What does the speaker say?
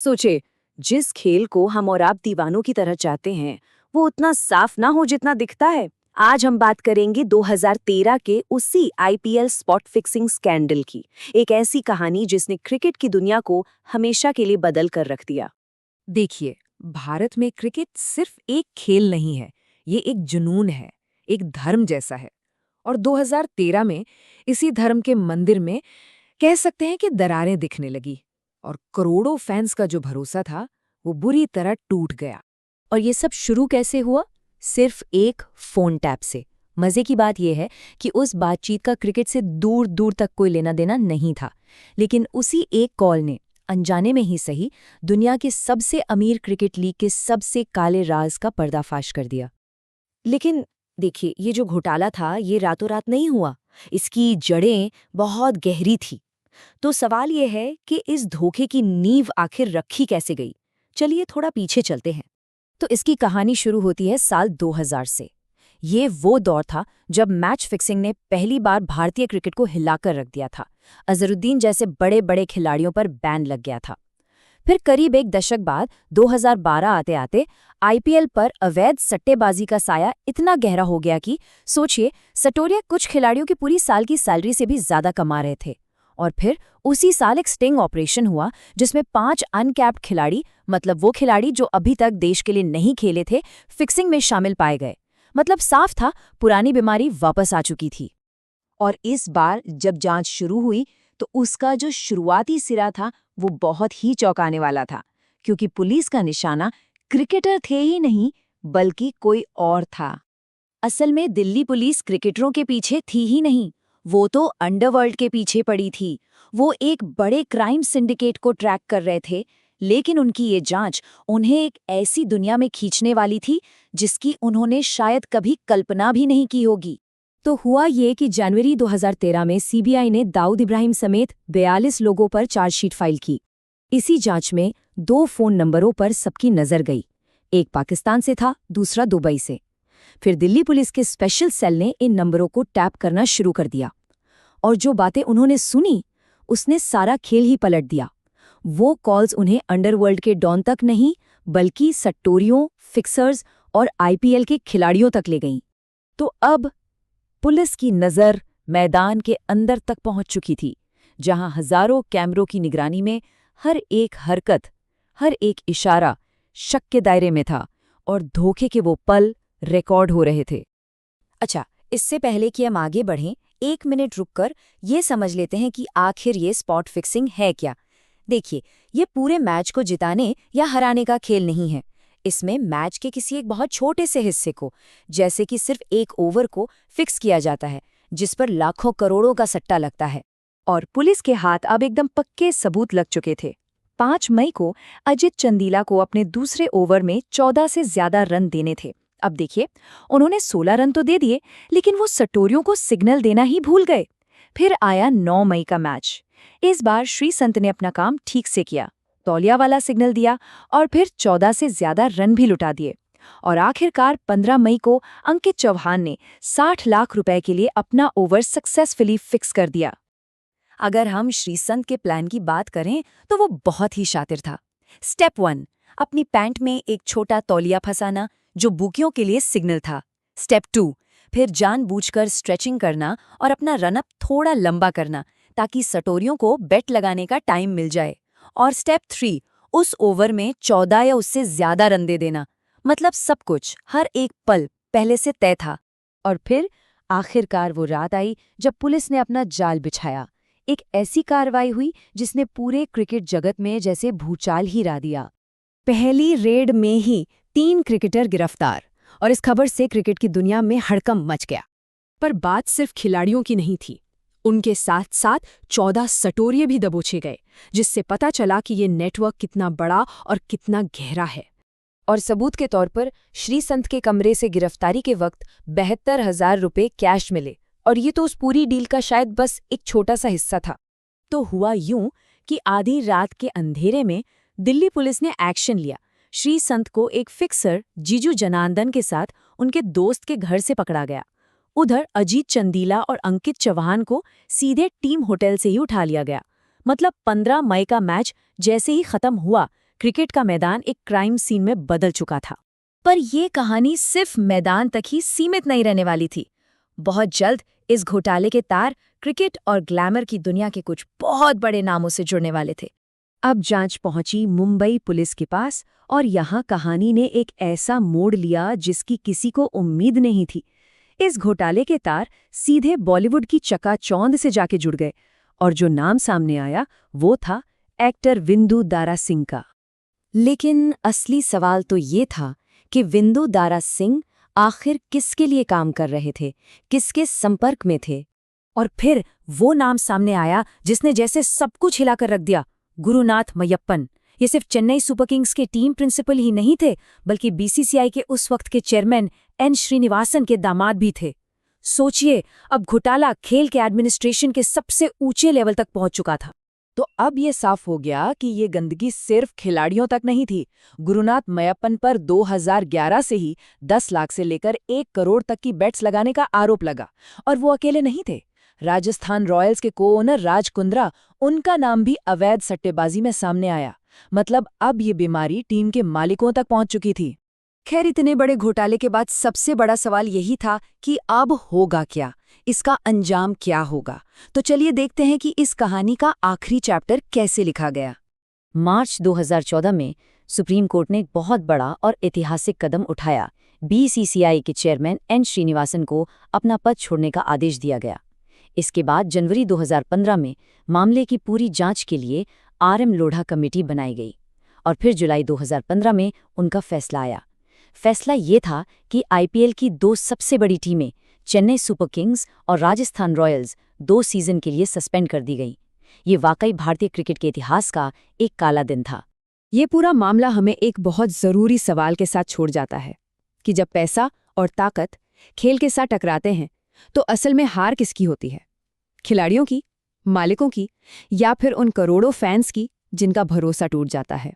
सोचे, जिस खेल को हम और आप दीवानों की तरह चाहते हैं, वो उतना साफ ना हो जितना दिखता है। आज हम बात करेंगे 2013 के उसी आईपीएल स्पॉट फिक्सिंग स्कैंडल की। एक ऐसी कहानी जिसने क्रिकेट की दुनिया को हमेशा के लिए बदल कर रख दिया। देखिए, भारत में क्रिकेट सिर्फ एक खेल नहीं है, ये एक जुनून है, एक धर्म जैसा है। और 2013 में इसी धर्म के मंदिर में कह सकते हैं कि दरारें दिखने लगी और करोड़ों फैंस का जो भरोसा था, वो बुरी तरह टूट गया। और ये सब शुरू कैसे हुआ? सिर्फ एक फोन टैप से। मजे की बात यह है कि उस बातचीत का क्रिकेट से दूर दूर तक कोई लेना देना नहीं था, लेकिन उसी एक कॉल ने, अनजाने में ही सही, दुनिया के सबसे अमीर क्रिकेट लीग के सबसे काले राज का पर्दाफाश कर दिया। लेकिन देखिए, ये जो घोटाला था, ये रातों रात नहीं हुआ। इसकी जड़ें बहुत गहरी थी। तो सवाल ये है कि इस धोखे की नींव आखिर रखी कैसे गई। चलिए थोड़ा पीछे चलते हैं। तो इसकी कहानी शुरू होती है साल 2000 से। ये वो दौर था जब मैच फिक्सिंग ने पहली बार भारतीय क्रिकेट को हिलाकर रख दिया था। अजहरुद्दीन जैसे बड़े बड़े खिलाड़ियों पर बैन लग गया था। फिर करीब एक दशक बाद 2012 आते आते आईपीएल पर अवैध सट्टेबाजी का साया इतना गहरा हो गया कि सोचिए, सटोरिया कुछ खिलाड़ियों की पूरी साल की सैलरी से भी ज्यादा कमा रहे थे। और फिर उसी साल एक स्टिंग ऑपरेशन हुआ जिसमें 5 अनकैप्ड खिलाड़ी, मतलब वो खिलाड़ी जो अभी तक देश के लिए नहीं खेले थे, फिक्सिंग में शामिल पाए गए। मतलब साफ था, पुरानी बीमारी वापस आ चुकी थी। और इस बार जब जांच शुरू हुई तो उसका जो शुरुआती सिरा था वो बहुत ही चौंकाने वाला था, क्योंकि पुलिस का निशाना क्रिकेटर थे ही नहीं, बल्कि कोई और था। असल में दिल्ली पुलिस क्रिकेटरों के पीछे थी ही नहीं, वो तो अंडरवर्ल्ड के पीछे पड़ी थी। वो एक बड़े क्राइम सिंडिकेट को ट्रैक कर रहे थे, लेकिन उनकी ये जांच उन्हें एक ऐसी दुनिया में खींचने वाली थी जिसकी उन्होंने शायद कभी कल्पना भी नहीं की होगी। तो हुआ ये कि जनवरी 2013 में सीबीआई ने दाऊद इब्राहिम समेत 42 लोगों पर चार्जशीट फाइल की। इसी जांच में 2 फोन नंबरों पर सबकी नजर गई। एक पाकिस्तान से था, दूसरा दुबई से। फिर दिल्ली पुलिस के स्पेशल सेल ने इन नंबरों को टैप करना शुरू कर दिया। और जो बातें उन्होंने सुनी, उसने सारा खेल ही पलट दिया। वो कॉल्स उन्हें अंडरवर्ल्ड के डॉन तक नहीं, बल्कि सट्टोरियों, फिक्सर्स और आईपीएल के खिलाड़ियों तक ले गईं। तो अब पुलिस की नज़र मैदान के अंदर तक पहुंच चुकी थी, जहां हजारों कैमरों की निगरानी में हर एक हरकत, हर एक इशारा शक के दायरे में था और धोखे के वो पल रिकॉर्ड हो रहे थे। अच्छा, इससे पहले कि हम आगे बढ़ें, 1 मिनट रुककर ये समझ लेते हैं कि आखिर ये स्पॉट फिक्सिंग है क्या। देखिए, ये पूरे मैच को जिताने या हराने का खेल नहीं है। इसमें मैच के किसी एक बहुत छोटे से हिस्से को, जैसे कि सिर्फ एक ओवर को फिक्स किया जाता है, जिस पर लाखों करोड़ों का सट्टा लगता है। और पुलिस के हाथ अब एकदम पक्के सबूत लग चुके थे। 5 मई को अजित चंदीला को अपने दूसरे ओवर में 14 से ज्यादा रन देने थे। अब देखिए, उन्होंने 16 रन तो दे दिए, लेकिन वो सटोरियों को सिग्नल देना ही भूल गए। फिर आया 9 मई का मैच। इस बार श्रीसंत ने अपना काम ठीक से किया, तौलिया वाला सिग्नल दिया और फिर 14 से ज्यादा रन भी लुटा दिए। और आखिरकार 15 मई को अंकित चौहान ने 60 लाख रुपए के लिए अपना ओवर सक्सेसफुली फिक्स कर दिया। अगर हम श्रीसंत के प्लान की बात करें तो वो बहुत ही शातिर था। स्टेप 1, अपनी पैंट में एक छोटा तौलिया फंसाना, जो बुकियों के लिए सिग्नल था। स्टेप 2, फिर जानबूझकर स्ट्रेचिंग करना और अपना रनअप थोड़ा लंबा करना, ताकि सटोरियों को बेट लगाने का टाइम मिल जाए। और स्टेप 3, उस ओवर में 14 या उससे ज्यादा रन दे देना। मतलब सब कुछ, हर एक पल पहले से तय था। और फिर आखिरकार वो रात आई जब पुलिस ने अपना जाल बिछाया। एक ऐसी कार्रवाई हुई जिसने पूरे क्रिकेट जगत में जैसे भूचाल ही ला दिया। पहली रेड में ही 3 क्रिकेटर गिरफ्तार, और इस खबर से क्रिकेट की दुनिया में हड़कंप मच गया। पर बात सिर्फ खिलाड़ियों की नहीं थी। उनके साथ साथ 14 सटोरिये भी दबोचे गए, जिससे पता चला कि ये नेटवर्क कितना बड़ा और कितना गहरा है। और सबूत के तौर पर श्रीसंत के कमरे से गिरफ्तारी के वक्त 72,000 रुपये कैश मिले, और ये तो उस पूरी डील का शायद बस एक छोटा सा हिस्सा था। तो हुआ यूं कि आधी रात के अंधेरे में दिल्ली पुलिस ने एक्शन लिया। श्रीसंत को एक फिक्सर जीजू जनार्दन के साथ उनके दोस्त के घर से पकड़ा गया। उधर अजीत चंदीला और अंकित चौहान को सीधे टीम होटल से ही उठा लिया गया। मतलब 15 मई का मैच जैसे ही खत्म हुआ, क्रिकेट का मैदान एक क्राइम सीन में बदल चुका था। पर ये कहानी सिर्फ मैदान तक ही सीमित नहीं रहने वाली थी। बहुत जल्द इस घोटाले के तार क्रिकेट और ग्लैमर की दुनिया के कुछ बहुत बड़े नामों से जुड़ने वाले थे। अब जांच पहुंची मुंबई पुलिस के पास और यहाँ कहानी ने एक ऐसा मोड़ लिया जिसकी किसी को उम्मीद नहीं थी। इस घोटाले के तार सीधे बॉलीवुड की चकाचौंध से जाके जुड़ गए और जो नाम सामने आया वो था एक्टर विंदु दारा सिंह का। लेकिन असली सवाल तो ये था कि विंदु दारा सिंह आखिर किसके लिए काम कर रहे थे, किसके संपर्क में थे। और फिर वो नाम सामने आया जिसने जैसे सब कुछ हिलाकर रख दिया, गुरुनाथ मय्यप्पन। ये सिर्फ चेन्नई सुपर किंग्स के टीम प्रिंसिपल ही नहीं थे, बल्कि बीसीसीआई के उस वक्त के चेयरमैन एन श्रीनिवासन के दामाद भी थे। सोचिए, अब घोटाला खेल के एडमिनिस्ट्रेशन के सबसे ऊंचे लेवल तक पहुंच चुका था। तो अब ये साफ हो गया कि ये गंदगी सिर्फ खिलाड़ियों तक नहीं थी। गुरुनाथ मय्यप्पन पर 2011 से ही 10 लाख से लेकर 1 करोड़ तक की बेट्स लगाने का आरोप लगा। और वो अकेले नहीं थे। राजस्थान रॉयल्स के को-ओनर राज कुंद्रा, उनका नाम भी अवैध सट्टेबाजी में सामने आया। मतलब अब ये बीमारी टीम के मालिकों तक पहुंच चुकी थी। खैर, इतने बड़े घोटाले के बाद सबसे बड़ा सवाल यही था कि अब होगा क्या, इसका अंजाम क्या होगा। तो चलिए देखते हैं कि इस कहानी का आखिरी चैप्टर कैसे लिखा गया। मार्च 2014 में सुप्रीम कोर्ट ने एक बहुत बड़ा और ऐतिहासिक कदम उठाया। बीसीसीआई के चेयरमैन एन श्रीनिवासन को अपना पद छोड़ने का आदेश दिया गया। इसके बाद जनवरी 2015 में मामले की पूरी जांच के लिए आरएम लोढ़ा कमेटी बनाई गई और फिर जुलाई 2015 में उनका फैसला आया। फैसला ये था कि आईपीएल की 2 सबसे बड़ी टीमें चेन्नई सुपर किंग्स और राजस्थान रॉयल्स 2 सीजन के लिए सस्पेंड कर दी गई। ये वाकई भारतीय क्रिकेट के इतिहास का एक काला दिन था। ये पूरा मामला हमें एक बहुत ज़रूरी सवाल के साथ छोड़ जाता है कि जब पैसा और ताकत खेल के साथ टकराते हैं तो असल में हार किसकी होती है? खिलाड़ियों की, मालिकों की, या फिर उन करोड़ों फैंस की जिनका भरोसा टूट जाता है?